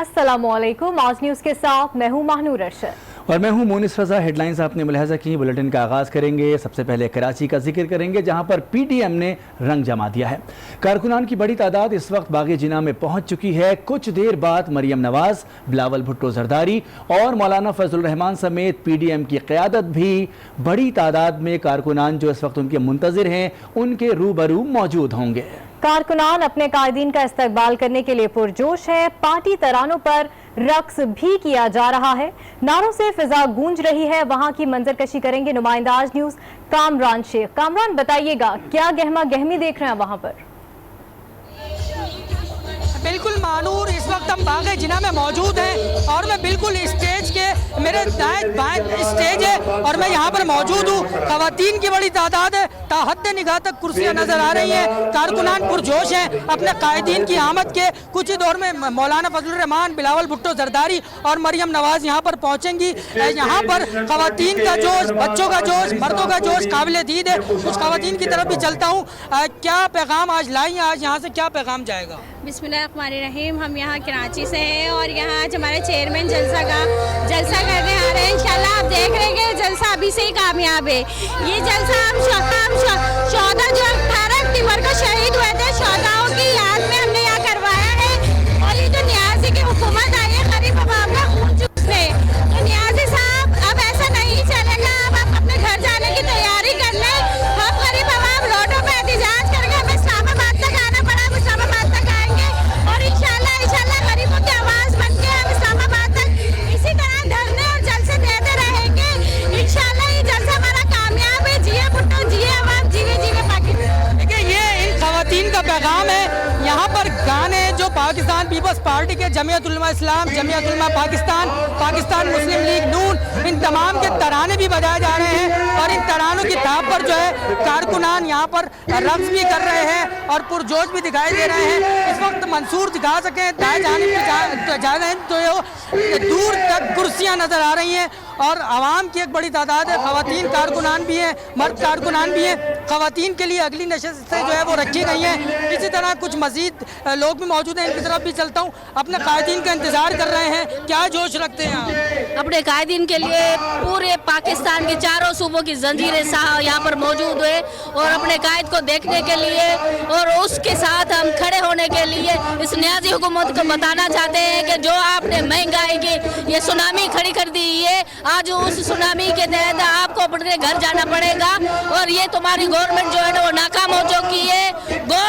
अस्सलामुअलैकुम। आज न्यूज़ के साथ मैं हूँ महानूर अरशद और मैं हूँ मोनिस रजा। हेडलाइंस आपने मुलाहजा की। बुलेटिन का आगाज़ करेंगे। सबसे पहले कराची का जिक्र करेंगे, जहाँ पर पीटीएम ने रंग जमा दिया है। कारकुनान की बड़ी तादाद इस वक्त बाग़ जिना में पहुँच चुकी है। कुछ देर बाद मरियम नवाज, बिलावल भुट्टो जरदारी और मौलाना फजलुर रहमान समेत पीडीएम की क़यादत भी बड़ी तादाद में कारकुनान जो इस वक्त उनके मुंतज़िर हैं, उनके रूबरू मौजूद होंगे। कारकुनान अपने कायदीन का इस्तकबाल करने के लिए पुरजोश है। पार्टी तरानों पर रक्स भी किया जा रहा है। नारों से फिजा गूंज रही है। वहां की मंजरकशी करेंगे नुमाइंदा आज न्यूज़ कामरान शेख। कामरान, बताइएगा क्या गहमा गहमी देख रहे हैं वहां पर? बिल्कुल मानूर, इस वक्त हम बाग़ जिना में मौजूद हैं और मैं बिल्कुल स्टेज के मेरे दाएं बाएं स्टेज है और मैं यहाँ पर मौजूद हूँ। ख़वातीन की बड़ी तादाद है, ताहद निगाह तक कुर्सियाँ नजर आ रही हैं। कारकुनान पुरजोश हैं अपने कायदीन की आमद के। कुछ ही दौर में मौलाना फजलुर रहमान, बिलावल भुट्टो जरदारी और मरियम नवाज यहाँ पर पहुँचेंगी। यहाँ पर ख़वातीन का जोश, बच्चों का जोश, मर्दों का जोश काबिल दीद है। कुछ ख़वातीन की तरफ भी चलता हूँ। क्या पैगाम आज लाई, आज यहाँ से क्या पैगाम जाएगा? बिस्मिल्लाहिर्रहमानिर्रहीम। हम यहाँ कराची से हैं और यहाँ आज हमारे चेयरमैन जलसा करने आ रहे हैं। इंशाल्लाह आप देख रहे हैं कि जलसा अभी से ही कामयाब है। ये जलसा हम 14 जो 18 अक्टूबर को शहीद हुए थे, शोहदाओं की याद में हमने यहाँ करवाया है। और ये जो न्याजी की हुकूमत आई है, गरीब अवाम का खून चूसने, तो न्याजी साहब अब ऐसा नहीं चलेगा। अब आप अपने घर जाने की तैयारी कर लें। हम गरीब अवाम रोडों पर एहतजाज करके हमें इस्लामाबाद तक आना पड़ा, हम इस्लामाबाद तक आएंगे और इंशाल्लाह गरीबों की आवाज़ बन के हम इस्लामाबाद तक इसी तरह धरने और जलसे देते रहेंगे। इंशाल्लाह ये जलसा हमारा कामयाब है। जिए भुट्टो, जिए आवाम, जीवे जीवे पाकिस्तान। देखिए, ये इन ख़वातीन का पैगाम है। यहाँ पर गाने जो पाकिस्तान पीपल्स पार्टी के जमीयत उलमा इस्लाम, जमीयत उलमा पाकिस्तान, पाकिस्तान मुस्लिम लीग नून, इन तमाम के तराने भी बजाए जा रहे हैं और इन तरानों की थाप पर जो है कारकुनान यहाँ पर रक्स भी कर रहे हैं और पुरजोश भी दिखाई दे रहे हैं। इस वक्त मंसूर दिखा सकें दाएं जानिब जा रहे हैं तो दूर तक कुर्सियाँ नजर आ रही हैं और आवाम की एक बड़ी तादाद है। ख़वातीन कारकुनान भी हैं, मर्द कारकुनान भी हैं। ख़वातीन के लिए अगली नशस्तें जो है वो रखी गई हैं। इसी तरह कुछ मजीद लोग भी मौजूद हैं, इनकी तरफ भी चलता हूँ। अपने कायदीन का इंतज़ार कर रहे हैं, क्या जोश रखते हैं आप? अपने कायदीन के लिए पूरे पाकिस्तान के चारों सूबों की जंजीरें यहाँ पर मौजूद हुए और अपने कायद को देखने के लिए और उसके साथ हम खड़े होने के लिए इस न्याजी हुकूमत को बताना चाहते हैं कि जो आपने महंगाई की ये सुनामी खड़ी कर दी है, आज उस सुनामी के तहत आपको अपने घर जाना पड़ेगा और ये तुम्हारी गवर्नमेंट जो है ना वो नाकाम हो चुकी है। गो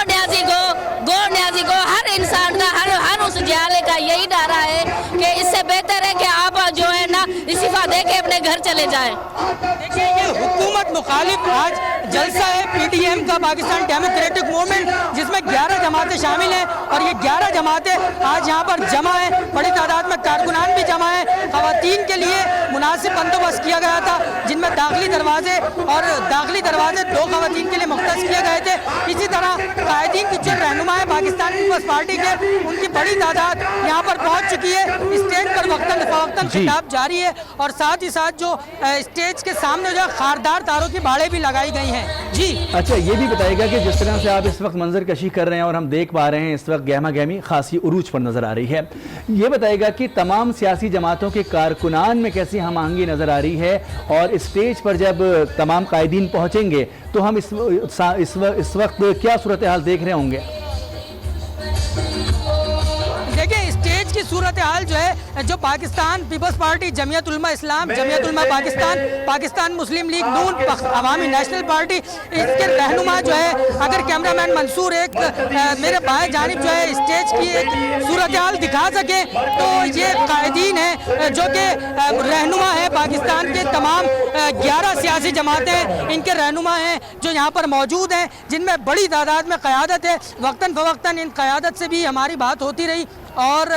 न्याजी को हर इंसान का हर उस जियाले का यही नारा है कि इससे बेहतर है कि आप जो है ना इस्तीफा दे के अपने घर चले जाएं। देखिए, ये हुकूमत मुखालिफ आज जलसा है पीटीएम का, पाकिस्तान डेमोक्रेटिक मूवमेंट, जिसमें 11 जमातें शामिल हैं और ये 11 जमातें आज यहाँ पर जमा है। बड़ी तादाद में कारकुनान भी जमा है। ख़वातीन के लिए मुनासिब बंदोबस्त किया गया था, जिनमें दाखिली दरवाजे 2 ख़वातीन के लिए मुख्तस किए गए थे। इसी तरह कायदीन की जो रहनुमा है पाकिस्तान पीपल्स पार्टी के, उनकी बड़ी तादाद यहाँ पर पहुँच चुकी है। स्टेज पर वक्तन खिताब जारी है और साथ ही साथ जो स्टेज के सामने जो खारदार तारों की बाड़ें भी लगाई गई हैं। जी अच्छा, ये भी बताइएगा कि जिस तरह से आप इस वक्त मंजर कशी कर रहे हैं और हम देख पा रहे हैं इस वक्त गहमा गहमी खासी उरूज पर नजर आ रही है, ये बताइएगा कि तमाम सियासी जमातों के कारकुनान में कैसी हम आहंगी नजर आ रही है और स्टेज पर जब तमाम कायदीन पहुंचेंगे तो हम इस वक्त क्या सूरत हाल देख रहे होंगे? देखिए, स्टेज की सूरत हाल जो है, जो पाकिस्तान पीपल्स पार्टी, जमीयत उलमा इस्लाम, जमीयत उलमा पाकिस्तान, पाकिस्तान मुस्लिम लीग नून, अवामी नेशनल पार्टी, इसके रहनुमा जो है, अगर कैमरामैन मंसूर एक मेरे बाएं जानिब जो है स्टेज की एक सूरत हाल दिखा सके तो ये कायदीन है जो कि रहनुमा है पाकिस्तान के तमाम 11 सियासी जमातें, इनके रहनुमा हैं जो यहाँ पर मौजूद हैं, जिनमें बड़ी तादाद में क़यादत है। वक्तन फ़वक्तन इन क़यादत से भी हमारी बात होती रही और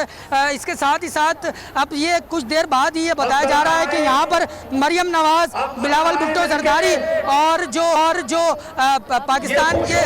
इसके साथ ही साथ अब ये कुछ देर बाद ही ये बताया जा रहा है कि यहाँ पर मरियम नवाज, बिलावल भुट्टो जरदारी और जो पाकिस्तान के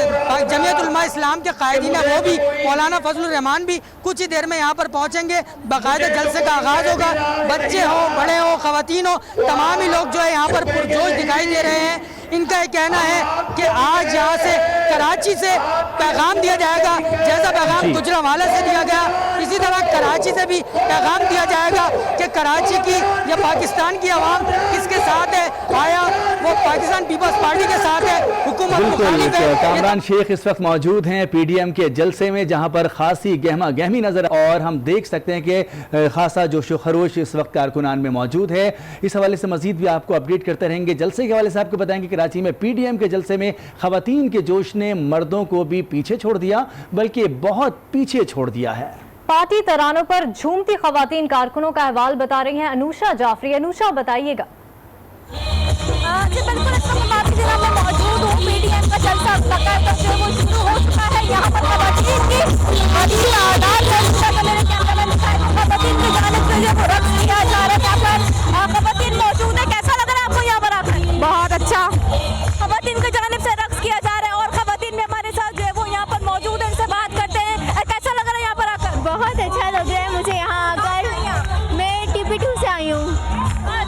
जमीयत उलमा इस्लाम के कायदीन है वो भी, मौलाना फजलुर रहमान भी कुछ ही देर में यहाँ पर पहुँचेंगे। बाकायदा जलसे का आगाज़ होगा। बच्चे हो, बड़े हो, ख़वातीन हो, तमाम ही लोग जो है यहाँ पर पुरजोश दिखाई दे रहे हैं। इनका ये कहना है कि आज यहाँ से कराची से पैगाम दिया जाएगा, जैसा पैगाम गुजरांवाला से दिया गया, इसी तरह कराची से भी पैगाम दिया जाएगा कि कराची की या पाकिस्तान की आवाम किसके साथ है, आया वो पाकिस्तान पीपल्स पार्टी के साथ है, हुकूमत मुखालिफ है। कामरान शेख इस वक्त मौजूद हैं पीडीएम के जलसे में, जहां पर खासी गहमा गहमी नजर, और हम देख सकते हैं कि खासा जोशो खरोश इस वक्त कारकुनान में मौजूद है। इस हवाले से मजीद भी आपको अपडेट करते रहेंगे। जलसे के हवाले से आपको बताएंगे कराची में पीडीएम के जलसे में खवातीन के जोश ने मर्दों को भी पीछे छोड़ दिया, बल्कि बहुत पीछे छोड़ दिया है। पार्टी तरानों पर झूमती खवातीन कारकुनों का अहवाल बता रही हैं अनुषा जाफरी। अनुषा, बताइएगा। जी बिल्कुल, इस वक्त काफी जिला में मौजूद हूँ। पीडीएम का जलसा बाकायदा जो वो शुरू हो चुका है। यहाँ पर खवातीन की बड़ी तादाद है। मेरे कैमरामैन दिखाए खवातीन की जानिब से ये रक्स किया जा रहा है। यहाँ पर खवातीन मौजूद है। कैसा लग रहा है आपको यहाँ पर आकर? बहुत अच्छा। खवातीन की जानिब से रक्स किया जा रहा है और खवातीन भी हमारे साथ जो है वो यहाँ पर मौजूद है। इनसे बात करते हैं। कैसा लग रहा है यहाँ पर आकर? बहुत अच्छा लग रहा है मुझे यहाँ आकर। मैं TP2 से आई हूँ।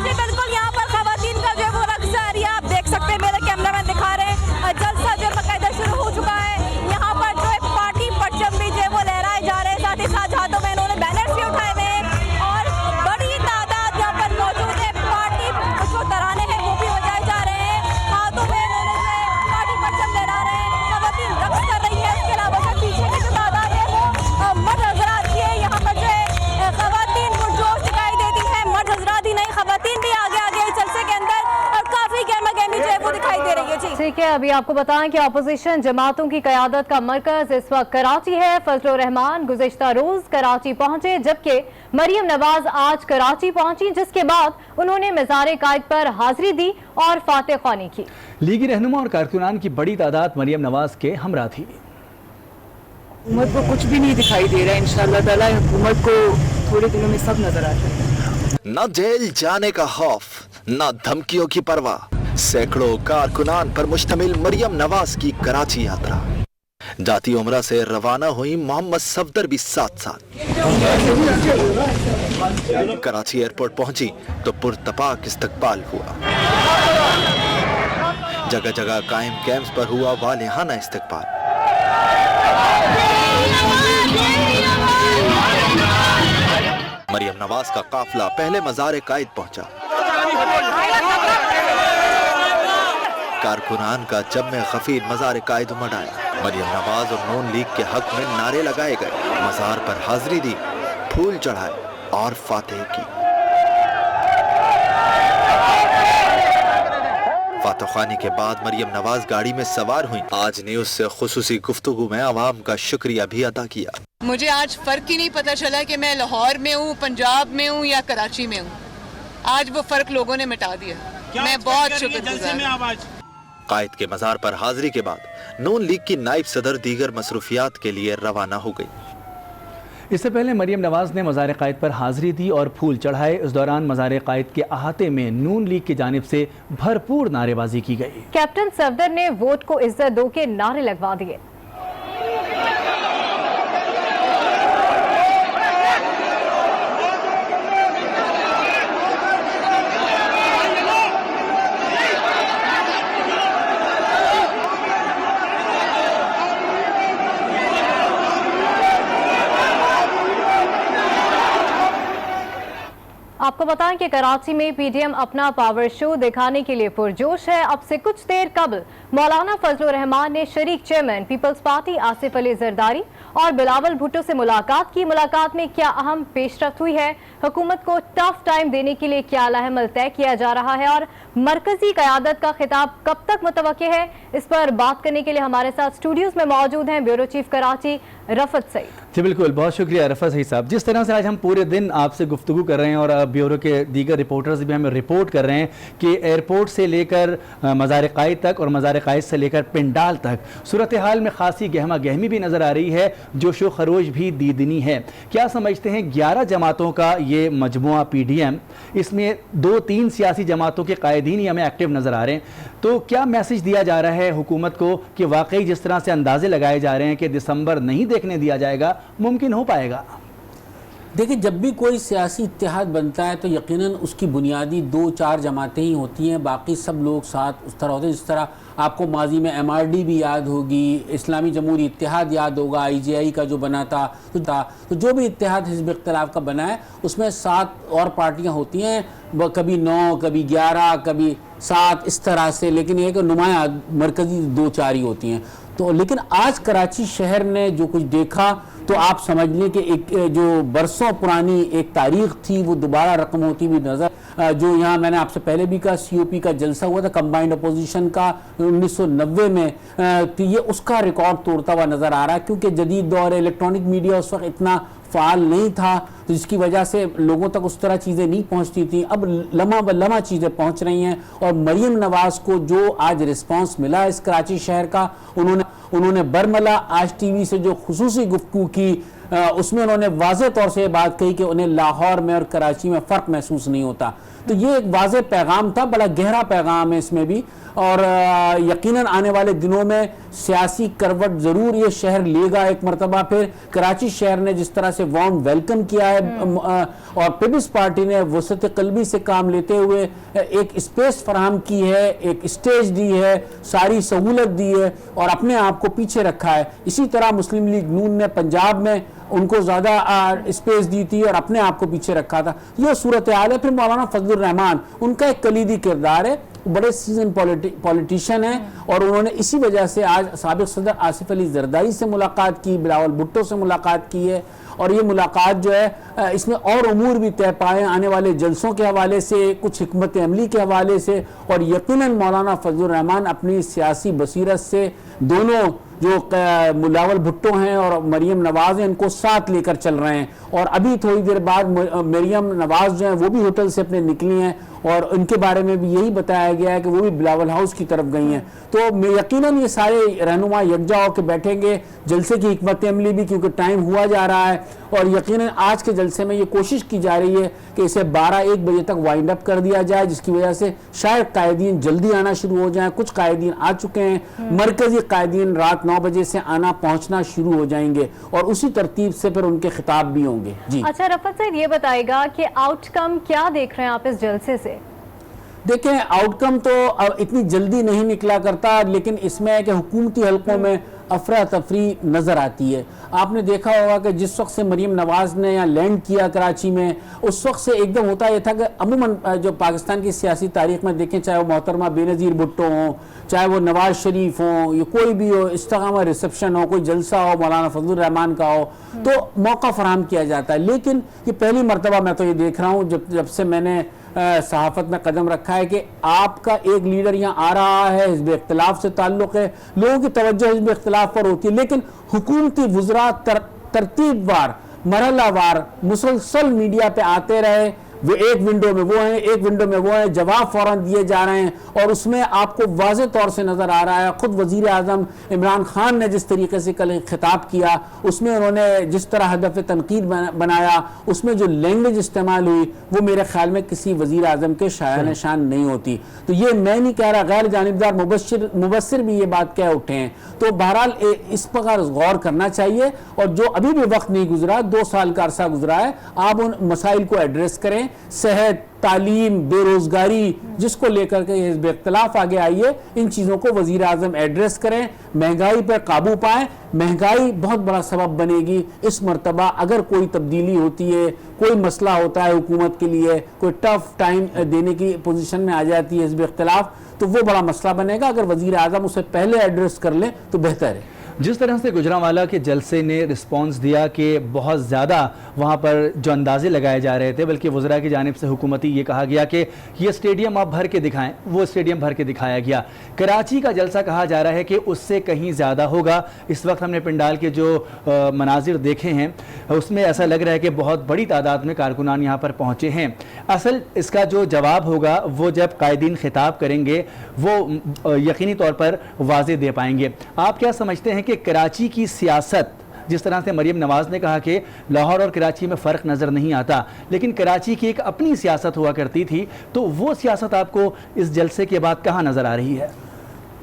जी बिल्कुल, यहाँ पर खवातीन का जो है वो रक्स जारी है। आप देख सकते हैं, मेरे कैमरामैन दिखा रहे हैं। जलसा जो बाकायदा शुरू हो चुका है। यहाँ पर जो है पार्टी परचम भी जो है वो लहराए जा रहे हैं। साथ ही साथ हाथों में इन्होंने बैनर्स भी उठाए हुए हैं और बड़ी तादाद यहाँ पर मौजूद है। पार्टी जो तराने हैं वो भी बजाए जा रहे हैं। हाथों में इन्होंने जो है पार्टी परचम लहरा रहे हैं। खवातीन रक्स कर रही है। इसके अलावा जो पीछे की जो तादाद है वो मर्द हजरात की है। यहाँ पर जो है खवातीन पुरजोश दिखाई देती है। मर्द हजरात ही नहीं, खवातीन भी आगे आगे जलसे के अंदर और काफी गहमा गहमी जो है वो दिखाई दे रही है। जी ठीक है, अभी आपको बताएं कि अपोजिशन जमातों की क़यादत का मरकज इस वक्त कराची है। फजलुर रहमान गुज़िश्ता रोज कराची पहुंचे, जबकि मरियम नवाज आज कराची पहुंची, जिसके बाद उन्होंने मज़ार कायद पर हाजिरी दी और फातह ख्वानी की। लीगी रहनुमा और कारकुनान की बड़ी तादाद मरियम नवाज के हमरा थी। हुकूमत को कुछ भी नहीं दिखाई दे रहा है। इंशाअल्लाह ताला हुकूमत को थोड़े दिनों में सब नजर आ जाएगा। न जेल जाने का खौफ, न धमकियों की परवाह। सैकड़ों कारकुनान पर मुश्तमिल मरियम नवाज की कराची यात्रा। जाती उमरा से रवाना हुई मोहम्मद सफदर भी साथ साथ। कराची एयरपोर्ट पहुंची तो पुरतपाक इस्तकबाल हुआ। जगह जगह कायम कैंप्स पर हुआ वालिहाना इस्तकबाल। मरियम नवाज का काफिला पहले मज़ार कायद पहुंचा। कारकुनान का जब में गफीर मज़ार कायद उमड़ आया। मरियम नवाज और नून लीग के हक में नारे लगाए गए, मज़ार पर हाजिरी दी, फूल चढ़ाए और फातह की। फातह ख्वानी के बाद मरियम नवाज गाड़ी में सवार हुई। आज न्यूज़ से खुसूसी गुफ्तगू में आवाम का शुक्रिया भी अदा किया। मुझे आज फर्क ही नहीं पता चला कि मैं लाहौर में हूँ, पंजाब में हूँ या कराची में हूँ। आज वो फर्क लोगों ने मिटा दिया। मैं बहुत शुक्रगुजार हूँ। कायद के मज़ार पर हाजिरी के बाद नून लीग की नायब सदर दीगर मसरूफियात के लिए रवाना हो गई। इससे पहले मरियम नवाज ने मज़ार कायद पर हाजिरी दी और फूल चढ़ाए। इस दौरान मज़ार कायद के अहाते में नून लीग की जानिब से भरपूर नारेबाजी की गई। कैप्टन सफदर ने वोट को इज्जत दो के नारे लगवा दिए। आपको बताएं कि कराची में पीडीएम अपना पावर शो दिखाने के लिए पुरजोश है। अब से कुछ देर कबल मौलाना फजलुर रहमान ने शरीक चेयरमैन पीपल्स पार्टी आसिफ अली जरदारी और बिलावल भुट्टो से मुलाकात की। मुलाकात में क्या अहम पेशरफ्त हुई है, हुकूमत को टफ टाइम देने के लिए क्या अमल तय किया जा रहा है और मरकजी क़यादत का खिताब कब तक मुतवक्के है, इस पर बात करने के लिए हमारे साथ स्टूडियोज में मौजूद हैं ब्यूरो चीफ कराची रफत सईद। जी बिल्कुल, बहुत शुक्रिया रफत सईद साहब। जिस तरह से आज हम पूरे दिन आपसे गुफ्तगू कर रहे हैं और ब्यूरो के दीगर रिपोर्टर्स भी हमें रिपोर्ट कर रहे हैं कि एयरपोर्ट से लेकर मज़ार कायद तक और मज़ार कायद से लेकर पिंडाल तक सूरत हाल में खासी गहमा गहमी भी नज़र आ रही है, जोशो खरोश भी दीदनी है। क्या समझते हैं 11 जमातों का ये मजमुआ पीडीएम, इसमें 2-3 सियासी जमातों के कायदीन ही हमें एक्टिव नज़र आ रहे हैं, तो क्या मैसेज दिया जा रहा है हुकूमत को कि वाकई जिस तरह से अंदाजे लगाए जा रहे हैं कि दिसंबर नहीं देखने दिया जाएगा, मुमकिन हो पाएगा? دیکھیں جب بھی کوئی سیاسی اتحاد بنتا ہے تو یقیناً اس کی بنیادی 2-4 جماعتیں ہی ہوتی ہیں، باقی سب لوگ ساتھ اس طرح ہوتے ہیں. جس طرح آپ کو ماضی میں MRD بھی یاد ہوگی، اسلامی جمہوری اتحاد یاد ہوگا، IJI کا جو بنا تھا، تو جو بھی اتحاد حزب اختلاف کا بنا ہے اس میں 7 اور پارٹیاں ہوتی ہیں، کبھی 9 کبھی 11 کبھی 7 اس طرح سے، لیکن یہ کہ نمایاں مرکزی 2-4 ہی ہوتی ہیں. تو لیکن آج کراچی شہر نے جو کچھ دیکھا تو آپ سمجھ لیں کہ ایک جو برسوں پرانی ایک تاریخ تھی وہ دوبارہ رقم ہوتی بھی نظر. جو یہاں میں نے آپ سے پہلے بھی کہا COP کا جلسہ ہوا تھا کمبائنڈ اپوزیشن کا 1990 میں، تو یہ اس کا ریکارڈ توڑتا ہوا نظر آ رہا ہے، کیونکہ جدید دور الیکٹرانک میڈیا اس وقت اتنا فعال نہیں تھا، تو جس کی وجہ سے لوگوں تک اس طرح چیزیں نہیں پہنچتی تھیں. اب لمحہ بلمحہ چیزیں پہنچ رہی ہیں، اور مریم نواز کو جو آج رسپانس ملا اس کراچی شہر کا، انہوں نے برملا آج TV سے جو خصوصی گفتگو کی اس میں انہوں نے واضح طور سے یہ بات کہی کہ انہیں لاہور میں اور کراچی میں فرق محسوس نہیں ہوتا. تو یہ ایک واضح پیغام تھا، بڑا گہرا پیغام ہے اس میں بھی، اور یقیناً آنے والے دنوں میں سیاسی کروٹ ضرور یہ شہر لے گا ایک مرتبہ پھر. کراچی شہر نے جس طرح سے وارم ویلکم کیا ہے اور پیپلز پارٹی نے وسعت قلبی سے کام لیتے ہوئے ایک اسپیس فراہم کی ہے، ایک اسٹیج دی ہے، ساری سہولت دی ہے اور اپنے آپ کو پیچھے رکھا ہے. اسی طرح مسلم لیگ نون نے پنجاب میں ان کو زیادہ اسپیس دی تھی اور اپنے آپ کو پیچھے رکھا تھا. یہ صورتحال ہے. پھر مولانا فضل الرحمان ان کا ایک کلیدی کردار ہے، بڑے سیزن پولیٹیشین ہیں، اور انہوں نے اسی وجہ سے آج سابق صدر آصف علی زرداری سے ملاقات کی، بلاول بھٹو سے ملاقات کی ہے، اور یہ ملاقات جو ہے اس میں اور امور بھی طے پائے آنے والے جلسوں کے حوالے سے، کچھ حکمت عملی کے حوالے سے، اور یقیناً مولانا فضل الرحمان اپنی سیاسی بصیرت سے دونوں جو بلاول بھٹو ہیں اور مریم نواز ہیں ان کو ساتھ لے کر چل رہے ہیں. اور ابھی تھوڑی دیر بعد مریم نواز جو ہیں وہ بھی ہوٹل سے اپنے نکلی ہیں، اور ان کے بارے میں بھی یہی بتایا گیا ہے کہ وہ بھی بلاول ہاؤس کی طرف گئی ہیں. تو یقیناً یہ سارے رہنما یکجا ہو کے بیٹھیں گے جلسے کی حکمت عملی بھی، کیونکہ ٹائم ہوا جا رہا ہے، اور یقیناً آج کے جلسے میں یہ کوشش کی جا رہی ہے کہ اسے 12-1 بجے تک وائنڈ اپ کر دیا جائے، جس کی وجہ سے شاید قائدین جلدی آنا شروع ہو جائیں. کچھ قائدین آ چکے ہیں، مرکزی قائدین رات 9 بجے سے آنا پہنچنا شروع ہو جائیں گے، اور اسی ترتیب سے پھر ان کے خطاب بھی ہوں گے. جی اچھا رفعت صاحب یہ بتائے گا کہ آؤٹ کم کیا دیکھ رہے ہیں آپ اس جلسے سے؟ دیکھیں آؤٹ کم تو اتنی جلدی نہیں نکلا کرتا، لیکن اس میں ہے کہ حکومتی حلقوں میں افراتفری نظر آتی ہے. آپ نے دیکھا ہوگا کہ جس وقت سے مریم نواز نے یہاں لینڈ کیا کراچی میں، اس وقت سے ایک دم ہوتا یہ تھا کہ عموماً جو پاکستان کی سیاسی تاریخ میں دیکھیں، چاہے وہ محترمہ بینظیر بھٹو ہوں، چاہے وہ نواز شریف ہوں، یا کوئی بھی ہو، استقامہ ریسپشن ہو، کوئی جلسہ ہو مولانا فضل الرحمان کا ہو، تو موقع فراہم کیا جاتا ہے. لیکن یہ پہلی مرتبہ میں تو یہ دیکھ رہا ہوں جب سے میں نے صحافت میں قدم رکھا ہے کہ آپ کا ایک لیڈر یہاں آ رہا ہے، حزب اختلاف سے تعلق ہے، لوگوں کی توجہ حزب اختلاف پر ہوتی ہے، لیکن حکومتی وزراء ترتیب وار مرحلہ وار مسلسل میڈیا پہ آتے رہے. وہ ایک ونڈو میں وہ ہیں، ایک ونڈو میں وہ ہیں، جواب فوراً دیے جا رہے ہیں، اور اس میں آپ کو واضح طور سے نظر آ رہا ہے. خود وزیر اعظم عمران خان نے جس طریقے سے کل خطاب کیا، اس میں انہوں نے جس طرح ہدف تنقید بنایا، اس میں جو لینگویج استعمال ہوئی وہ میرے خیال میں کسی وزیر اعظم کے شایان شان نہیں ہوتی. تو یہ میں نہیں کہہ رہا، غیر جانبدار مبصر بھی یہ بات کہہ اٹھے ہیں. تو بہرحال اس پر غور کرنا چاہیے، اور جو ابھی بھی وقت نہیں گزرا، 2 سال کا عرصہ گزرا ہے، آپ ان مسائل کو ایڈریس کریں. صحت، تعلیم، بے روزگاری، جس کو لے کر کے حزب اختلاف آگے آئیے، ان چیزوں کو وزیر اعظم ایڈریس کریں. مہنگائی پر قابو پائیں. مہنگائی بہت بڑا سبب بنے گی اس مرتبہ. اگر کوئی تبدیلی ہوتی ہے، کوئی مسئلہ ہوتا ہے حکومت کے لیے، کوئی ٹف ٹائم دینے کی پوزیشن میں آ جاتی ہے حزب اختلاف، تو وہ بڑا مسئلہ بنے گا. اگر وزیر اعظم اسے پہلے ایڈریس کر لیں تو بہتر ہے. جس طرح سے گجرانوالہ کے جلسے نے رسپانس دیا کہ بہت زیادہ وہاں پر جو اندازے لگائے جا رہے تھے، بلکہ وزراء کی جانب سے حکومتی یہ کہا گیا کہ یہ اسٹیڈیم آپ بھر کے دکھائیں، وہ اسٹیڈیم بھر کے دکھایا گیا. کراچی کا جلسہ کہا جا رہا ہے کہ اس سے کہیں زیادہ ہوگا. اس وقت ہم نے پنڈال کے جو مناظر دیکھے ہیں اس میں ایسا لگ رہا ہے کہ بہت بڑی تعداد میں کارکنان یہاں پر پہنچے ہیں. اصل اس کا جو جواب ہوگا وہ جب قائدین خطاب کریں گے وہ یقینی طور پر واضح دے پائیں گے. آپ کیا سمجھتے ہیں کہ کراچی کی سیاست، جس طرح سے مریم نواز نے کہا کہ لاہور اور کراچی میں فرق نظر نہیں آتا، لیکن کراچی کی ایک اپنی سیاست ہوا کرتی تھی، تو وہ سیاست آپ کو اس جلسے کے بعد کہاں نظر آ رہی ہے؟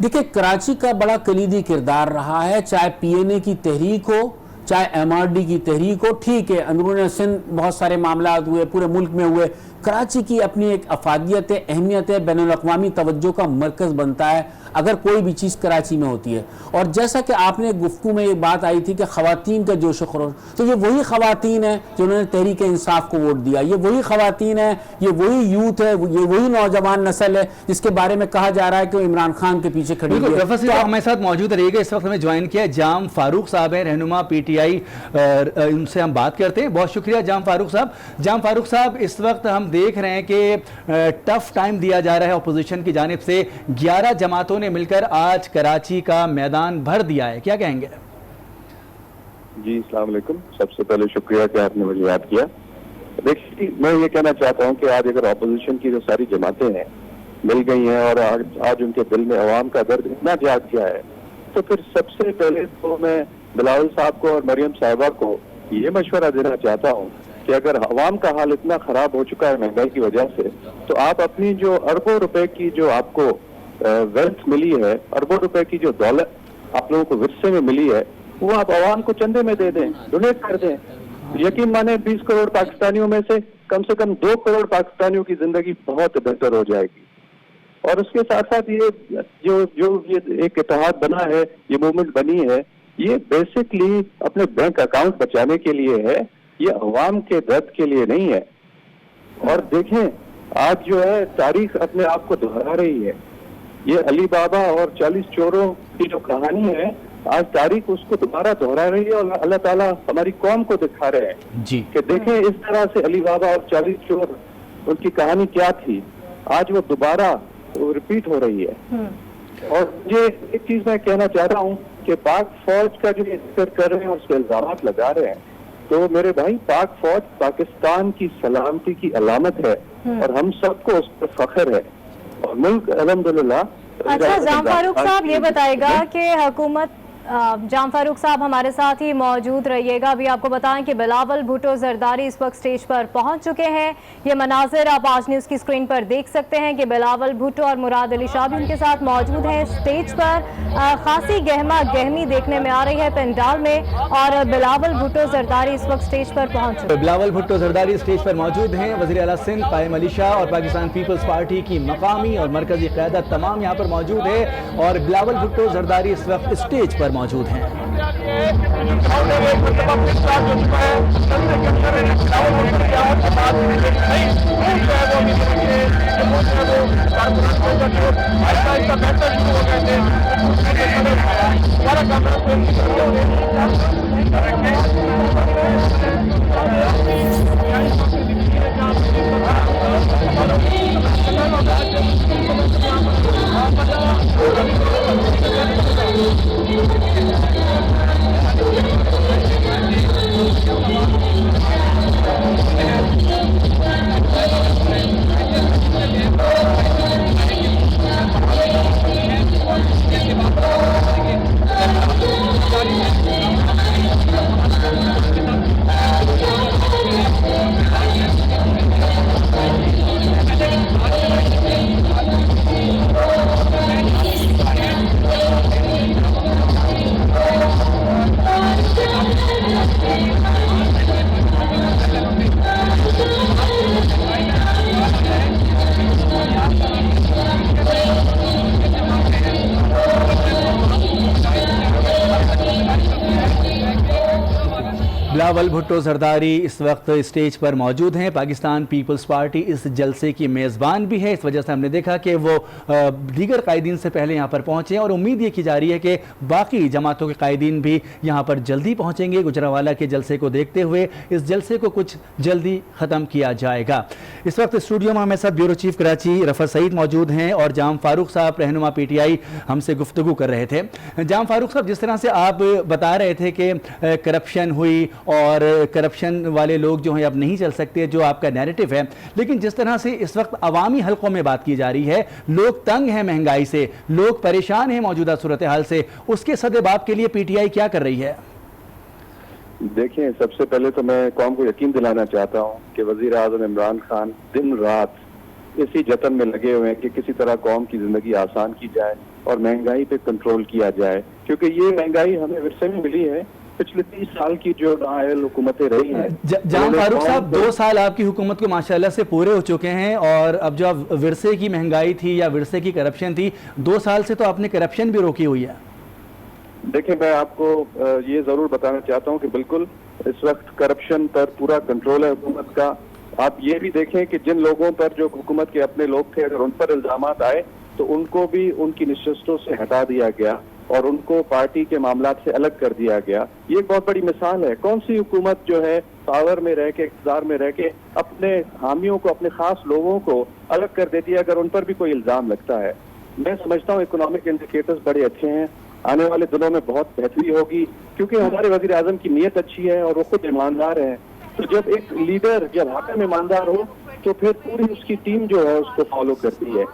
دیکھیں کراچی کا بڑا کلیدی کردار رہا ہے، چاہے PNA کی تحریک ہو चाहे MRD की तहरीक हो, ठीक है अंदरून सिंध बहुत सारे मामला हुए, पूरे मुल्क में हुए, कराची की अपनी एक अफादियत है, अहमियत है, बैनुल अक़वामी तवज्जो का मरकज़ बनता है अगर कोई भी चीज़ कराची में होती है। और जैसा कि आपने गुफ्तगू में एक बात आई थी कि ख़वातीन का जोश खरोश, तो ये वही ख़वातीन है जिन्होंने तहरीक इंसाफ को वोट दिया, ये वही ख़वातीन है, ये वही यूथ है, ये वही नौजवान नस्ल है जिसके बारे में कहा जा रहा है कि वो इमरान खान के पीछे खड़ी है। तो हमारे साथ मौजूद रहिएगा। इस वक्त हमें ज्वाइन किया जाम फारूक साहब हैं, रहनुमा PTI, उनसे हम बात करते हैं। बहुत शुक्रिया जाम फारूक साहब। जाम फारूक साहब, इस वक्त हम देख रहे हैं कि टफ टाइम दिया जा रहा है अपोजिशन की जानिब से। 11 जमातों ने मिलकर आज कराची का मैदान भर दिया है, क्या कहेंगे? जी अस्सलाम वालेकुम। सबसे पहले शुक्रिया कि आपने मुझे याद किया। देखिए, मैं ये कहना चाहता हूँ कि आज अगर अपोजिशन की जो सारी जमातें हैं मिल गई हैं और आज उनके दिल में अवाम का दर्द इतना जाग गया है, तो फिर सबसे पहले तो मैं बिलावल साहब को और मरियम साहिबा को ये मशवरा देना चाहता हूँ कि अगर अवाम का हाल इतना खराब हो चुका है महंगाई की वजह से, तो आप अपनी जो अरबों रुपए की जो आपको वेल्थ मिली है, अरबों रुपए की जो दौलत आप लोगों को विरसे में मिली है, वो आप अवाम को चंदे में दे दें, डोनेट कर दें। यकीन माने 20 करोड़ पाकिस्तानियों में से कम 2 करोड़ पाकिस्तानियों की जिंदगी बहुत बेहतर हो जाएगी। और उसके साथ साथ ये जो ये एक इत्तेहाद बना है, ये मूवमेंट बनी है, ये बेसिकली अपने बैंक अकाउंट बचाने के लिए है, ये अवाम के दर्द के लिए नहीं है। और देखें, आज जो है तारीख अपने आप को दोहरा रही है। ये अली बाबा और 40 चोरों की जो कहानी है, आज तारीख उसको दोबारा दोहरा रही है और अल्लाह ताला हमारी कौम को दिखा रहे हैं जी कि देखें इस तरह से अली बाबा और 40 चोर, उनकी कहानी क्या थी, आज वो दोबारा रिपीट हो रही है। और ये एक चीज मैं कहना चाह रहा हूँ कि पाक फौज का जो जिक्र कर रहे हैं, उस पर इल्जाम लगा रहे हैं, तो मेरे भाई पाक फौज पाकिस्तान की सलामती की अलामत है और हम सबको उस पर फख्र है और मुल्क अल्हम्दुलिल्लाह। अच्छा, जाम फारूक साहब ये बताएगा कि हुकूमत, जाम फारूक साहब हमारे साथ ही मौजूद रहिएगा। अभी आपको बताएं कि बिलावल भुट्टो जरदारी इस वक्त स्टेज पर पहुंच चुके हैं। ये मनाजिर आप आज न्यूज़ की स्क्रीन पर देख सकते हैं कि बिलावल भुट्टो और मुराद अली शाह भी उनके साथ मौजूद हैं स्टेज पर। खासी गहमा गहमी देखने में आ रही है पंडाल में और बिलावल भुट्टो जरदारी इस वक्त स्टेज पर पहुंच चुके हैं। बिलावल भुट्टो जरदारी स्टेज पर मौजूद हैं। वज़ीर आला सिंध कायम अली शाह और पाकिस्तान पीपल्स पार्टी की मकामी और मरकजी क़यादत तमाम यहाँ पर मौजूद है और बिलावल भुट्टो जरदारी इस वक्त स्टेज पर मौजूद हैं। बिलावल भुट्टो जरदारी इस वक्त स्टेज पर मौजूद हैं। पाकिस्तान पीपल्स पार्टी इस जलसे की मेज़बान भी है, इस वजह से हमने देखा कि वो दीगर कायदीन से पहले यहाँ पर पहुँचे और उम्मीद ये की जा रही है कि बाकी जमातों के कायदीन भी यहाँ पर जल्दी पहुँचेंगे। गुजरावाला के जलसे को देखते हुए इस जलसे को कुछ जल्दी ख़त्म किया जाएगा। इस वक्त स्टूडियो में हमारे साथ ब्यूरो चीफ कराची रफ़त सईद मौजूद हैं और जाम फारूक साहब रहनुमा PTI हमसे गुफ्तगू कर रहे थे। जाम फारूक साहब, जिस तरह से आप बता रहे थे कि करप्शन हुई और करप्शन वाले लोग जो हैं अब नहीं चल सकते, जो आपका नैरेटिव है, लेकिन जिस तरह से इस वक्त अवामी हलकों में बात की जा रही है, लोग तंग हैं महंगाई से, लोग परेशान हैं मौजूदा सूरत हाल से, उसके सद्देबाब के लिए PTI क्या कर रही है? देखिए, सबसे पहले तो मैं कौम को यकीन दिलाना चाहता हूँ कि वजीर आज़म इमरान खान दिन रात इसी जतन में लगे हुए हैं कि किसी तरह कौम की जिंदगी आसान की जाए और महंगाई पे कंट्रोल किया जाए, क्योंकि ये महंगाई हमें विरसे में मिली है पिछले 30 साल की जो नाअहल हुकूमतें रही हैं। जाम फारूक साहब, 2 साल आपकी हुकूमत को माशाल्लाह से पूरे हो चुके हैं, और अब जो विरसे की महंगाई थी या विरसे की करप्शन थी, 2 साल से तो आपने करप्शन भी रोकी हुई है। देखिए, मैं आपको ये जरूर बताना चाहता हूँ कि बिल्कुल इस वक्त करप्शन पर पूरा कंट्रोल है हुकूमत का। आप ये भी देखें कि जिन लोगों पर जो हुकूमत के अपने लोग थे, अगर उन पर इल्जामात आए तो उनको भी उनकी नशिस्तों से हटा दिया गया और उनको पार्टी के मामलात से अलग कर दिया गया। ये एक बहुत बड़ी मिसाल है। कौन सी हुकूमत जो है पावर में रह के, इक़्तिदार में रह के अपने हामियों को, अपने खास लोगों को अलग कर देती है अगर उन पर भी कोई इल्जाम लगता है। मैं समझता हूँ इकोनॉमिक इंडिकेटर्स बड़े अच्छे हैं, आने वाले दिनों में बहुत बेहतरी होगी, क्योंकि हमारे वज़ीर आज़म की नीयत अच्छी है और वो खुद ईमानदार है। तो जब एक लीडर, जब हाकिम ईमानदार हो तो फिर पूरी उसकी टीम जो है उसको फॉलो करती है।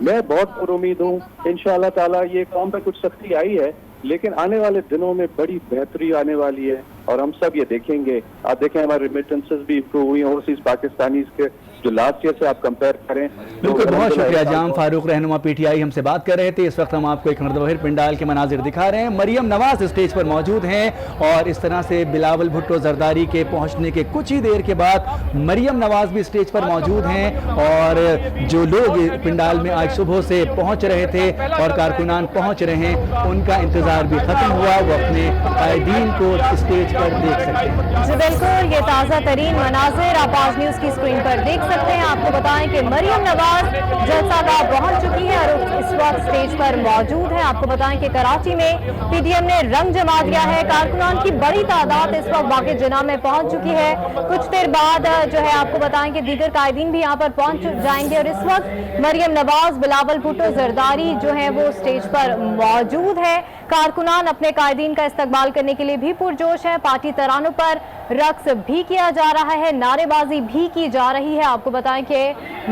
मैं बहुत पुरुमीद हूँ, इंशाअल्लाह ताला ये कौम पे कुछ सख्ती आई है, लेकिन आने वाले दिनों में बड़ी बेहतरी आने वाली है और हम सब ये देखेंगे। आप देखें, हमारे रेमिटेंसेस भी इम्प्रूव हुई हैं ओवरसीज पाकिस्तानीज के, जो लास्ट ईयर से आप कंपेयर करें। बिल्कुल, बहुत शुक्रिया। जाम फारूक रहनुमा PTI हमसे बात कर रहे थे। इस वक्त हम आपको एक मरतबा फिर पिंडाल के मनाजिर दिखा रहे हैं। मरियम नवाज स्टेज पर मौजूद हैं और इस तरह से बिलावल भुट्टो जरदारी के पहुंचने के कुछ ही देर के बाद मरियम नवाज भी स्टेज पर मौजूद हैं, और जो लोग पिंडाल में आज सुबह से पहुंच रहे थे और कारकुनान पहुंच रहे हैं, उनका इंतजार भी खत्म हुआ। वो अपने कायदीन को स्टेज पर देख सकते हैं। जी बिल्कुल, ये ताज़ा तरीन मनाजिर आप आज न्यूज़ की स्क्रीन पर देख सकते हैं। आपको बताएं कि मरियम नवाज जलसागाह पहुंच चुकी है और इस वक्त स्टेज पर मौजूद है। आपको बताएं कि कराची में PDM ने रंग जमा दिया है। कारकुनान की बड़ी तादाद इस वक्त बाक़ी जिना में पहुंच चुकी है। कुछ देर बाद जो है आपको बताएं कि दीगर कायदीन भी यहाँ पर पहुंच जाएंगे और इस वक्त मरियम नवाज, बिलावल भुट्टो जरदारी जो है वो स्टेज पर मौजूद है। कारकुनान अपने कायदीन का इस्तकबाल करने के लिए भी पुरजोश है। पार्टी तरानों पर रक्स भी किया जा रहा है, नारेबाजी भी की जा रही है। आपको बताएं कि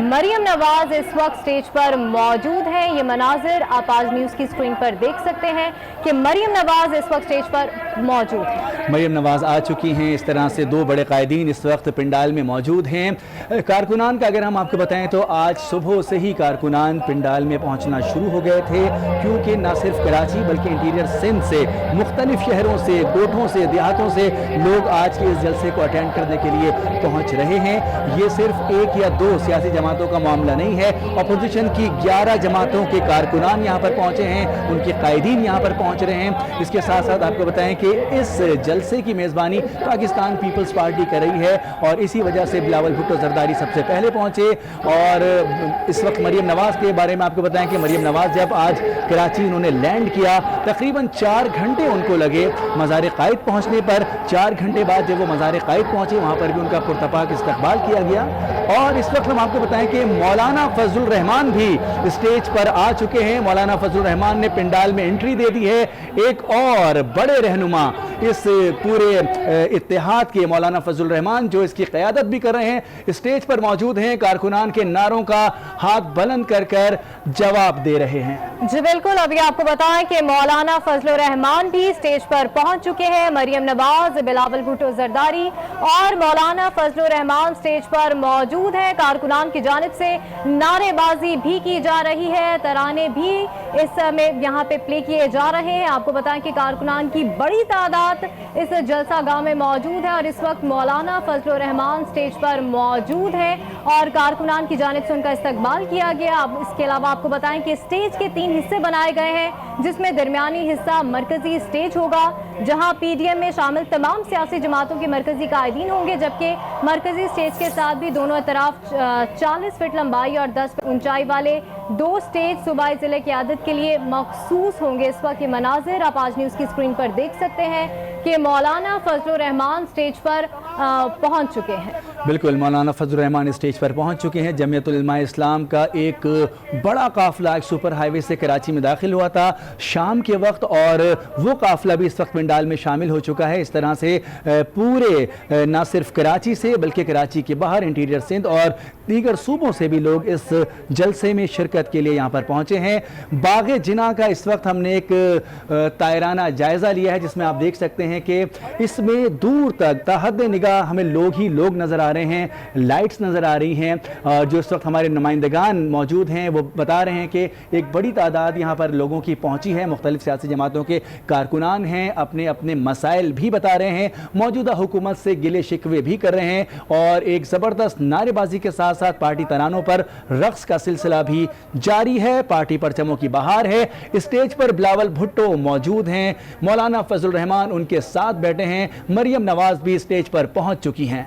मरियम नवाज इस वक्त स्टेज पर मौजूद है। ये मनाजिर आप आज न्यूज़ की स्क्रीन पर देख सकते हैं कि मरियम नवाज इस वक्त स्टेज पर मौजूद है। मरियम नवाज आ चुकी हैं। इस तरह से 2 बड़े कायदीन इस वक्त पिंडाल में मौजूद हैं। कारकुनान का अगर हम आपको बताएं तो आज सुबह से ही कारकुनान पिंडाल में पहुंचना शुरू हो गए थे, क्योंकि न सिर्फ कराची बल्कि इंटीरियर सिंध से, मुख्तलिफ शहरों से, गोठों से, देहातों से लोग आज के इस जलसे को अटेंड करने के लिए पहुंच रहे हैं। ये सिर्फ 1 या 2 सियासी जमातों का मामला नहीं है। अपोजिशन की 11 जमातों के कारकुनान यहाँ पर पहुंचे हैं, उनके कायदीन यहाँ पर पहुंच रहे हैं। इसके साथ साथ आपको बताएं कि इस जलसे की मेज़बानी पाकिस्तान पीपल्स पार्टी कर रही है और इसी वजह से बिलावल भुट्टो जरदारी सबसे पहले पहुंचे। और इस वक्त मरियम नवाज के बारे में आपको बताएं कि मरियम नवाज जब आज कराची उन्होंने लैंड किया, तकरीबन 4 घंटे उनको लगे मज़ार क़ाइद पहुंचने पर। 4 घंटे बाद जब वो मज़ार क़ाइद पहुंचे, वहां पर भी उनका पुरतपाक इस्तकबाल किया गया। और इस वक्त हम आपको बताएं कि मौलाना फजलुर रहमान भी स्टेज पर आ चुके हैं। मौलाना फजलुर रहमान ने पिंडाल में एंट्री दे दी है। एक और बड़े रहनुमा इस पूरे इत्तेहाद के मौलाना फजलुर रहमान, जो इसकी क़यादत भी कर रहे हैं, स्टेज पर मौजूद हैं। कारकुनान के नारों का हाथ बुलंद कर कर जवाब दे रहे हैं। जी बिल्कुल, अभी आपको बताएं कि मौलाना फजलुर रहमान भी स्टेज पर पहुंच चुके हैं। मरियम नवाज, बिलावल भुट्टो जरदारी और मौलाना फजलुर रहमान स्टेज पर मौजूद है। कारकुनान की जानिब से नारेबाजी भी की जा रही है, तराने भी इस समय यहाँ पे प्ले किए जा रहे हैं। आपको बताएं कि कारकुनान की बड़ी तादाद इस जलसागाह में मौजूद है और इस वक्त मौलाना फजलुर रहमान स्टेज पर मौजूद है और कारकुनान की जानिब से उनका इस्तकबाल किया गया। अब इसके अलावा आपको बताएं कि स्टेज के 3 हिस्से बनाए गए हैं, जिसमें दरमियानी हिस्सा मरकजी स्टेज होगा, जहां PDM में शामिल तमाम सियासी जमातों के मरकजी कायदीन होंगे, जबकि मरकजी स्टेज के साथ भी दोनों तरफ 40 फीट लंबाई और 10 फीट ऊंचाई वाले 2 स्टेज सूबाई जिले की आदत के लिए मखसूस होंगे। इस वक्त ये मनाजिर आप आज न्यूज़ की स्क्रीन पर देख सकते हैं कि मौलाना फजलुर रहमान स्टेज पर पहुंच चुके हैं। बिल्कुल, मौलाना फजलुर रहमान स्टेज पर पहुंच चुके हैं। जमीयत उलमा इस्लाम का एक बड़ा काफिला एक सुपर हाईवे से कराची में दाखिल हुआ था शाम के वक्त, और वो काफिला भी इस वक्त पिंडाल में शामिल हो चुका है। इस तरह से पूरे न सिर्फ कराची से बल्कि कराची के बाहर, इंटीरियर सिंध और दीगर सूबों से भी लोग इस जलसे में शिरकत के लिए यहाँ पर पहुँचे हैं। बाग़े जिना का इस वक्त हमने एक तायराना जायज़ा लिया है, जिसमें आप देख सकते हैं कि इसमें दूर तक ताहद निगाह हमें लोग ही लोग नज़र आ आ रहे हैं, लाइट्स नज़र आ रही हैं, जो इस वक्त हमारे नुमाइंदगान मौजूद हैं वो बता रहे हैं कि एक बड़ी तादाद यहाँ पर लोगों की पहुँची है। मुख्तलिफ सियासी जमातों के कारकुनान हैं, अपने अपने मसाइल भी बता रहे हैं, मौजूदा हुकूमत से गिले शिकवे भी कर रहे हैं और एक ज़बरदस्त नारेबाजी के साथ साथ पार्टी तरानों पर रक्स का सिलसिला भी जारी है। पार्टी परचमों की बहार है। स्टेज पर बिलावल भुट्टो मौजूद हैं, मौलाना फजल रहमान उनके साथ बैठे हैं, मरियम नवाज भी स्टेज पर पहुंच चुकी हैं।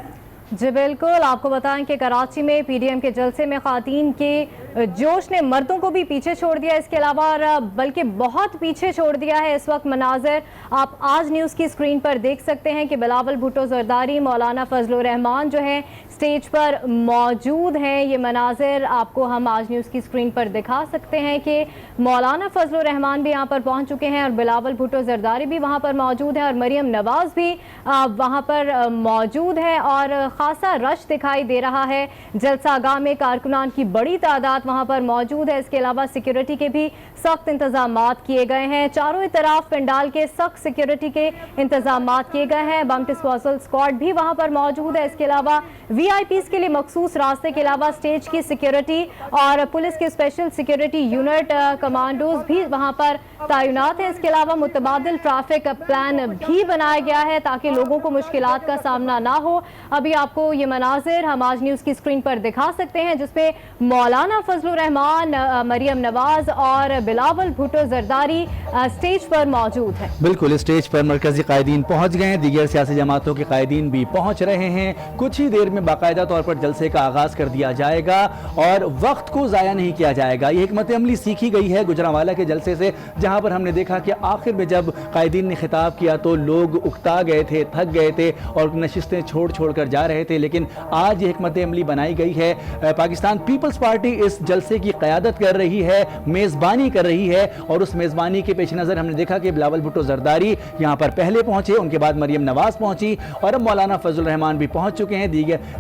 जी बिल्कुल, आपको बताएं कि कराची में पीडीएम के जलसे में खातीन के जोश ने मर्दों को भी पीछे छोड़ दिया, इसके अलावा बल्कि बहुत पीछे छोड़ दिया है। इस वक्त मनाज़र आप आज न्यूज़ की स्क्रीन पर देख सकते हैं कि बिलावल भुट्टो ज़रदारी, मौलाना फजल रहमान जो है स्टेज पर मौजूद हैं। ये मनाज़र आपको हम आज न्यूज़ की स्क्रीन पर दिखा सकते हैं कि मौलाना फजल रहमान भी यहाँ पर पहुँच चुके हैं और बिलावल भुट्टो ज़रदारी भी वहाँ पर मौजूद है और मरियम नवाज़ भी वहाँ पर मौजूद है और खासा रश दिखाई दे रहा है। जलसागाह में कारकुनान की बड़ी तादाद वहाँ पर मौजूद है। इसके अलावा सिक्योरिटी के भी सख्त इंतजामात किए गए हैं। चारों तरफ पंडाल के सख्त सिक्योरिटी के इंतजामात किए गए हैं। बम डिस्पोजल स्क्वाड भी वहाँ पर मौजूद है। इसके अलावा वीआईपीज़ के लिए मखसूस रास्ते के अलावा स्टेज की सिक्योरिटी और पुलिस के स्पेशल सिक्योरिटी यूनिट कमांडोज भी वहाँ पर तैनात हैं। इसके अलावा मुतबादिल ट्रैफिक प्लान भी बनाया गया है ताकि लोगों को मुश्किलात का सामना ना हो। अभी आपको ये मनाजिर हम आज न्यूज़ की स्क्रीन पर दिखा सकते हैं जिसपे मौलाना फजल रहमान, मरियम नवाज और बिलावल भुट्टो ज़रदारी स्टेज पर मौजूद है। बिल्कुल, स्टेज पर मरकजी कायदीन पहुंच गए हैं, दीगर सियासी जमातों के कायदीन भी पहुंच रहे हैं। कुछ ही देर में बाकायदा तौर पर जलसे का आगाज़ कर दिया जाएगा और वक्त को ज़ाया नहीं किया जाएगा। ये हिकमत अमली सीखी गई है गुजरांवाला के जलसे से, जहाँ पर हमने देखा कि आखिर में जब कायदीन ने खिताब किया तो लोग उकता गए थे, थक गए थे और नशिस्तें छोड़ छोड़ कर जा रहे थे। लेकिन आज ये हिकमत अमली बनाई गई है। पाकिस्तान पीपल्स पार्टी इस जलसे की क़यादत कर रही है, मेज़बानी कर रही है और उस मेज़बानी के पेश नज़र हमने देखा कि बिलावल भुट्टो ज़रदारी यहाँ पर पहले पहुँचे, उनके बाद मरियम नवाज़ पहुँची और अब मौलाना फजल रहमान भी पहुँच चुके हैं।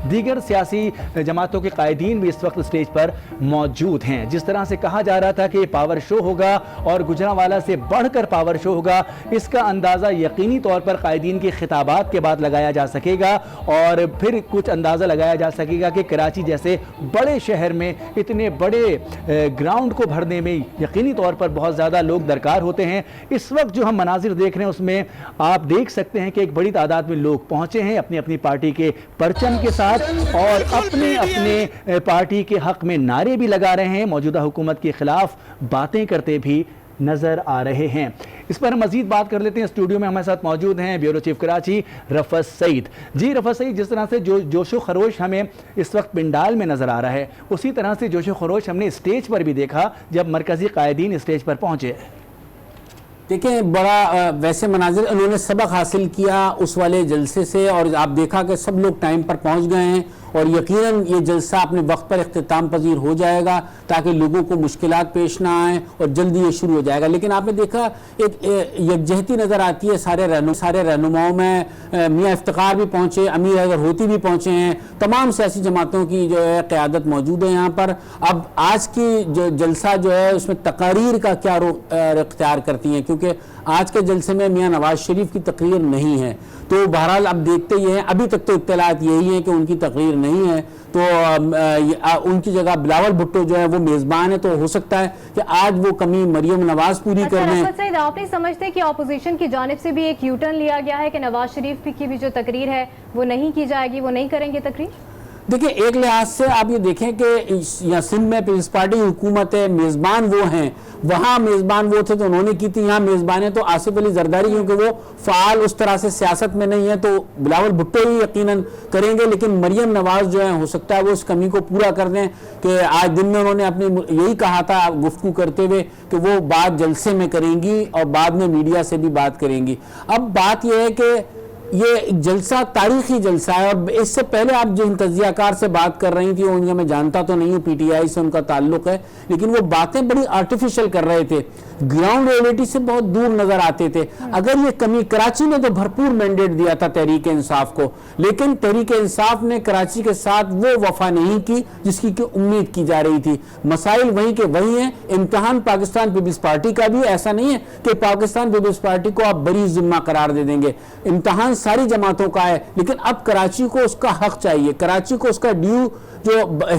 दीगर सियासी जमातों के कायदीन भी इस वक्त स्टेज पर मौजूद हैं। जिस तरह से कहा जा रहा था कि पावर शो होगा और गुजरांवाला से बढ़कर पावर शो होगा, इसका अंदाज़ा यकीनी तौर पर कायदीन के खिताबात के बाद लगाया जा सकेगा और फिर कुछ अंदाज़ा लगाया जा सकेगा कि कराची जैसे बड़े शहर में इतने बड़े ग्राउंड को भरने में यकीनी तौर पर बहुत ज़्यादा लोग दरकार होते हैं। इस वक्त जो हम मनाजिर देख रहे हैं उसमें आप देख सकते हैं कि एक बड़ी तादाद में लोग पहुँचे हैं अपनी अपनी पार्टी के परचम के साथ और अपने अपने पार्टी के हक में नारे भी लगा रहे हैं, मौजूदा हुकूमत के खिलाफ बातें करते भी नजर आ रहे हैं। इस पर हम मजीद बात कर लेते हैं। स्टूडियो में हमारे साथ मौजूद हैं ब्यूरो चीफ कराची रफ़त सईद। जी रफ़त सईद, जिस तरह से जोशो खरोश हमें इस वक्त पिंडाल में नज़र आ रहा है, उसी तरह से जोशो खरोश हमने स्टेज पर भी देखा जब मरकज़ी कायदीन स्टेज पर पहुँचे। देखिए, बड़ा वैसे मनाजिर उन्होंने सबक हासिल किया उस वाले जलसे से और आप देखा कि सब लोग टाइम पर पहुंच गए हैं और यकीनन ये जलसा अपने वक्त पर इख्तिताम पजीर हो जाएगा ताकि लोगों को मुश्किलात पेश ना आए और जल्दी ये शुरू हो जाएगा। लेकिन आपने देखा एक यकजहती नज़र आती है सारे रहनुमाओं में। मियाँ इफ्तिखार भी पहुँचे, अमीर हैदर होती भी पहुँचे हैं, तमाम सियासी जमातों की जो है क़यादत मौजूद है यहाँ पर। अब आज की जो जलसा जो है उसमें तकारीर का क्या रुख इख्तियार करती हैं, क्योंकि आज के जलसे में मियाँ नवाज शरीफ की तकरीर नहीं है। तो बहरहाल अब देखते ही हैं, अभी तक तो इत्तलात यही है कि उनकी तकरीर नहीं है, तो उनकी जगह बिलावल भुट्टो जो है वो मेज़बान है। तो हो सकता है कि आज वो कमी मरियम नवाज पूरी कर दें। आप नहीं समझते कि ऑपोजिशन की जानिब से भी एक यू टर्न लिया गया है कि नवाज शरीफ की भी जो तकरीर है वो नहीं की जाएगी, वो नहीं करेंगे तकरीर? देखिए, एक लिहाज से आप ये देखें कि यहाँ सिंध में पीपल्स पार्टी हुकूमत है, मेज़बान वो हैं, वहाँ मेज़बान वो थे तो उन्होंने की थी, यहाँ मेज़बान है तो आसिफ अली जरदारी, क्योंकि वो फ़ाल उस तरह से सियासत में नहीं है तो बिलावल भुट्टो ही यकीनन करेंगे। लेकिन मरियम नवाज जो है हो सकता है वो उस कमी को पूरा कर दें कि आज दिन में उन्होंने अपनी यही कहा था गुफ्तगू करते हुए कि वो बात जलसे में करेंगी और बाद में मीडिया से भी बात करेंगी। अब बात यह है कि ये जलसा तारीखी जलसा है और इससे पहले आप जिन तजियाकार से बात कर रही थी उनका मैं जानता तो नहीं हूँ, पीटीआई से उनका ताल्लुक है, लेकिन वो बातें बड़ी आर्टिफिशियल कर रहे थे, ग्राउंड रियलिटी से बहुत दूर नजर आते थे। अगर ये कमी, कराची ने तो भरपूर मैंडेट दिया था तहरीक इंसाफ को, लेकिन तहरीक इंसाफ ने कराची के साथ वो वफा नहीं की जिसकी की उम्मीद की जा रही थी। मसाइल वहीं के वहीं हैं। इम्तिहान पाकिस्तान पीपल्स पार्टी का भी ऐसा नहीं है कि पाकिस्तान पीपल्स पार्टी को आप बरी जिम्मा करार दे देंगे। इम्तिहान ساری جماعتوں کا ہے، لیکن اب کراچی کو اس کا حق چاہیے، کراچی کو اس کا ڈیو جو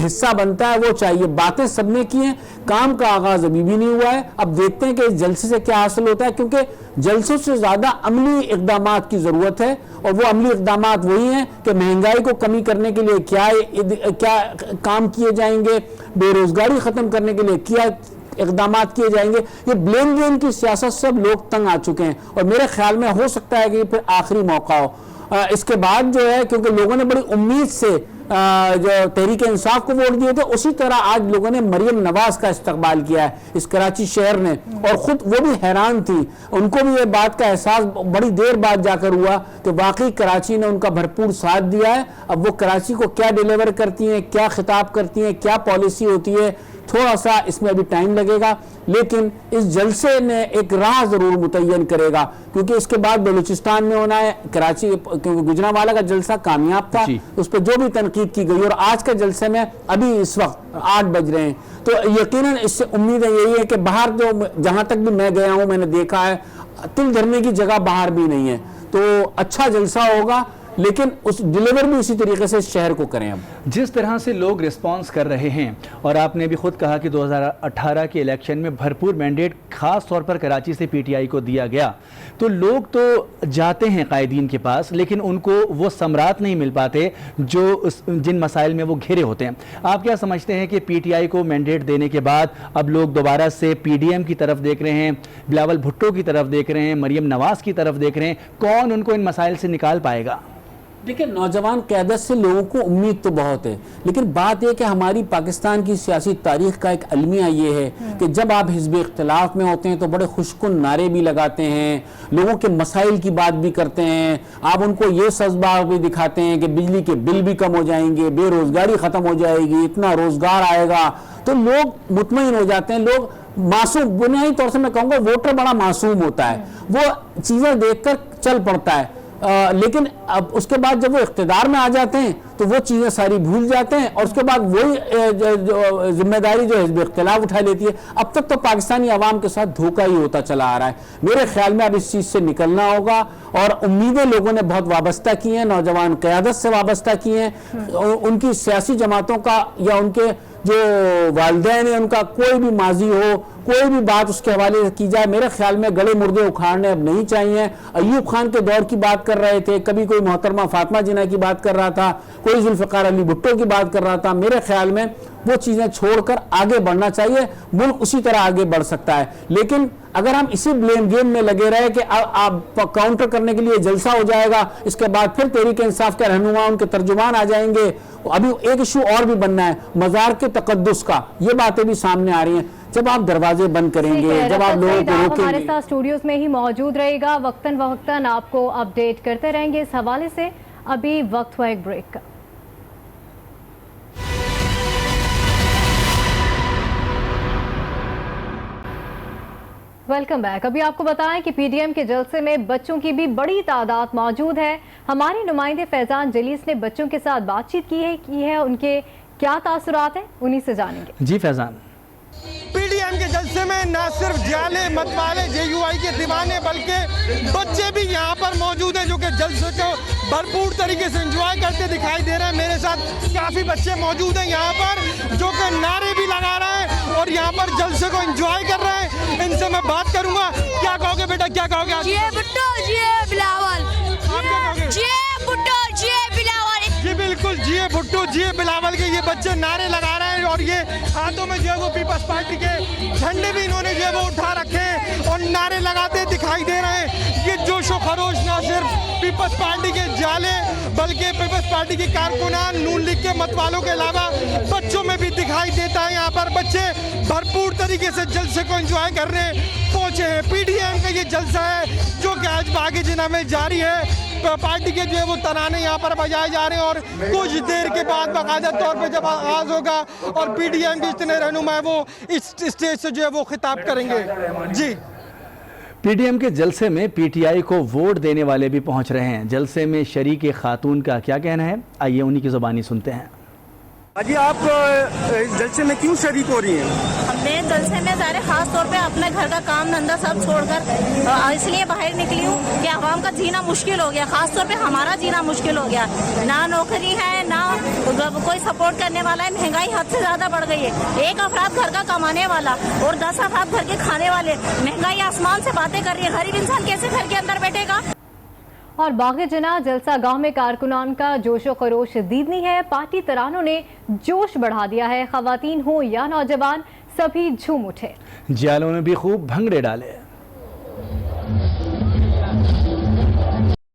حصہ بنتا ہے وہ چاہیے۔ باتیں سب نے کی ہیں، کام کا آغاز ابھی بھی نہیں ہوا ہے۔ اب دیکھتے ہیں کہ اس جلسے سے کیا حاصل ہوتا ہے، کیونکہ جلسوں سے زیادہ عملی اقدامات کی ضرورت ہے، اور وہ عملی اقدامات وہی ہیں کہ مہنگائی کو کمی کرنے کے لیے کیا کام کیے جائیں گے، بے روزگاری ختم کرنے کے لیے کیا اقدامات کیے جائیں گے۔ یہ بلیم گیم کی سیاست سے اب لوگ تنگ آ چکے ہیں، اور میرے خیال میں ہو سکتا ہے کہ یہ پھر آخری موقع ہو۔ اس کے بعد جو ہے، کیونکہ لوگوں نے بڑی امید سے جو تحریک انصاف کو ووٹ دیے تھے، اسی طرح آج لوگوں نے مریم نواز کا استقبال کیا ہے اس کراچی شہر نے، اور خود وہ بھی حیران تھی، ان کو بھی یہ بات کا احساس بڑی دیر بعد جا کر ہوا کہ واقعی کراچی نے ان کا بھرپور ساتھ دیا ہے۔ اب وہ کراچی کو کیا ڈیلیور کرتی ہیں، کیا خطاب کرتی ہیں، کیا پالیسی ہوتی ہے، تھوڑا سا اس میں ابھی ٹائم لگے گا، لیکن اس جلسے نے ایک راہ ضرور متعین کرے گا، کیونکہ اس کے بعد بلوچستان میں ہونا ہے۔ کراچی کیونکہ گجرانوالہ کا جلسہ کامیاب تھا، اس پہ جو بھی تنقید کی گئی، اور آج کے جلسے میں ابھی اس وقت 8 بج رہے ہیں، تو یقیناً اس سے امیدیں یہی ہے کہ باہر جو جہاں تک بھی میں گیا ہوں میں نے دیکھا ہے تل دھرنے کی جگہ باہر بھی نہیں ہے، تو اچھا جلسہ ہوگا، لیکن اس ڈیلیور بھی اسی طریقے سے شہر کو کریں۔ اب جس طرح سے لوگ ریسپانس کر رہے ہیں، اور آپ نے بھی خود کہا کہ 2018 کے الیکشن میں بھرپور مینڈیٹ خاص طور پر کراچی سے پی ٹی آئی کو دیا گیا، تو لوگ تو جاتے ہیں قائدین کے پاس، لیکن ان کو وہ ثمرات نہیں مل پاتے جو جن مسائل میں وہ گھرے ہوتے ہیں۔ آپ کیا سمجھتے ہیں کہ پی ٹی آئی کو مینڈیٹ دینے کے بعد اب لوگ دوبارہ سے پی ڈی ایم کی طرف دیکھ رہے ہیں، بلاول بھٹو کی طرف دیکھ رہے ہیں، مریم نواز کی طرف دیکھ رہے ہیں، کون ان کو ان مسائل سے نکال پائے گا؟ دیکھیں، نوجوان قیادت سے لوگوں کو امید تو بہت ہے، لیکن بات یہ کہ ہماری پاکستان کی سیاسی تاریخ کا ایک المیہ یہ ہے کہ جب آپ حزب اختلاف میں ہوتے ہیں تو بڑے خوشکن نعرے بھی لگاتے ہیں، لوگوں کے مسائل کی بات بھی کرتے ہیں، آپ ان کو یہ سزبا بھی دکھاتے ہیں کہ بجلی کے بل بھی کم ہو جائیں گے، بے روزگاری ختم ہو جائے گی، اتنا روزگار آئے گا، تو لوگ مطمئن ہو جاتے ہیں۔ لوگ معصوم، بنیادی طور سے میں کہوں گا ووٹر بڑا معصوم ہوتا ہے، وہ چیزیں دیکھ کر چل پڑتا ہے، لیکن اب اس کے بعد جب وہ اقتدار میں آ جاتے ہیں تو وہ چیزیں ساری بھول جاتے ہیں، اور اس کے بعد وہی ذمہ داری جو حزب اختلاف اٹھا لیتی ہے۔ اب تک تو پاکستانی عوام کے ساتھ دھوکہ ہی ہوتا چلا آ رہا ہے۔ میرے خیال میں اب اس چیز سے نکلنا ہوگا، اور امیدیں لوگوں نے بہت وابستہ کی ہیں، نوجوان قیادت سے وابستہ کی ہیں، ان کی سیاسی جماعتوں کا یا ان کے جو والدین ہیں ان کا کوئی بھی ماضی ہو، کوئی بھی بات اس کے حوالے سے کی جائے، میرے خیال میں گڑے مردے اکھاڑنے اب نہیں چاہیے۔ ایوب خان کے دور کی بات کر رہے تھے، کبھی کوئی محترمہ فاطمہ جناح کی بات کر رہا تھا، کوئی ذوالفقار علی بھٹو کی بات کر رہا تھا۔ میرے خیال میں وہ چیزیں چھوڑ کر آگے بڑھنا چاہیے، ملک اسی طرح آگے بڑھ سکتا ہے۔ لیکن اگر ہم اسی بلیم گیم میں لگے رہے کہ آپ کاؤنٹر کرنے کے لیے جلسہ ہو جائے گا، اس کے بعد پھر تحریک انصاف کے رہنما ان کے ترجمان آ جائیں گے، ابھی ایک ایشو اور بھی بننا ہے مزار کے تقدس کا، یہ باتیں بھی سامنے آ رہی ہیں۔ جب آپ دروازے بند کریں گے، جب آپ لوگوں کو روکیں گے، ہمارے ساتھ اسٹوڈیوز میں ہی موجود رہے گا، وقتاً فوقتاً آپ کو اپڈیٹ کرتے رہیں گے اس حوالے سے۔ ابھی وقت ہوا ایک بریک کا۔ Welcome back. ابھی آپ کو بتائیں کہ پی ڈی ایم کے جلسے میں بچوں کی بھی بڑی تعداد موجود ہے۔ ہمارے نمائندے فیضان جلیس نے بچوں کے ساتھ بات چیت کی ہے، ان کے کیا تاثرات ہیں انہی سے جانیں گے۔ جی فیضان۔ پی ڈی ایم کے جلسے میں نہ صرف جالے متوالے جے یو آئی کے دیوانے بلکہ بچے بھی یہاں پر موجود ہیں جو کہ جلسے کو بھرپور طریقے سے انجوائے کرتے دکھائی دے رہے ہیں۔ میرے ساتھ کافی بچے موجود ہیں یہاں پر جو کہ نعرے بھی لگا رہے ہیں اور یہاں پر جلسے کو انجوائے کر رہے ہیں۔ ان سے میں بات کروں گا، کیا کہو گے بیٹا، کیا کہو گے؟ جی بھٹو، جی بلاول، جی بھٹو، جی بلاول۔ جی بالکل، جی بھٹو، جی بلاول کے یہ بچے نعرے لگا رہے ہیں، اور یہ ہاتھوں میں جو ہے وہ پیپلز پارٹی کے جھنڈے بھی انہوں نے جو ہے وہ اٹھا رکھے ہیں اور نعرے لگاتے دکھائی دے رہے ہیں۔ یہ جوش و خروش نہ صرف پیپلز پارٹی کے جالے بلکہ پیپلز پارٹی کے کارکنان، نون لیگ کے متوالوں کے علاوہ بچوں میں بھی دکھائی دیتا ہے۔ یہاں پر بچے بھرپور طریقے سے جلسے کو انجوائے کرنے پہنچے ہیں۔ پی ڈی ایم کا یہ جلسہ ہے جو کہ آج باغ جناح میں جاری ہے۔ پارٹی کے جو ہے وہ ترانے یہاں پر بجائے جا رہے ہیں، اور کچھ دیر کے بعد باقاعدہ طور پہ جب آغاز ہوگا اور پی ڈی ایم کے جتنے رہنما ہیں وہ اس اسٹیج سے جو ہے وہ خطاب کریں گے۔ جی، پی ڈی ایم کے جلسے میں پی ٹی آئی کو ووٹ دینے والے بھی پہنچ رہے ہیں۔ جلسے میں شریک خاتون کا کیا کہنا ہے، آئیے انہی کی زبانی سنتے ہیں۔ جی آپ اس جلسے میں کیوں شریک ہو رہی ہیں؟ میں جلسے میں ظاہر خاص طور پہ اپنے گھر کا کام دھندا سب چھوڑ کر اس لیے باہر نکلی ہوں کہ عوام کا جینا مشکل ہو گیا، خاص طور پہ ہمارا جینا مشکل ہو گیا، نہ نوکری ہے نہ کوئی سپورٹ کرنے والا ہے، مہنگائی حد سے زیادہ بڑھ گئی ہے، ایک افراد گھر کا کمانے والا اور 10 افراد گھر کے کھانے والے، مہنگائی آسمان سے باتیں کر رہی ہے، غریب انسان کیسے گھر کے اندر بیٹھے گا؟ اور باغ جناح جلسہ گاہ میں کارکنان کا جوش و خروش شدید نہیں ہے، پارٹی ترانوں نے جوش بڑھا دیا ہے، خواتین ہوں یا نوجوان سبھی جھوم اٹھے، جالوں نے بھی خوب بھنگڑے ڈالے۔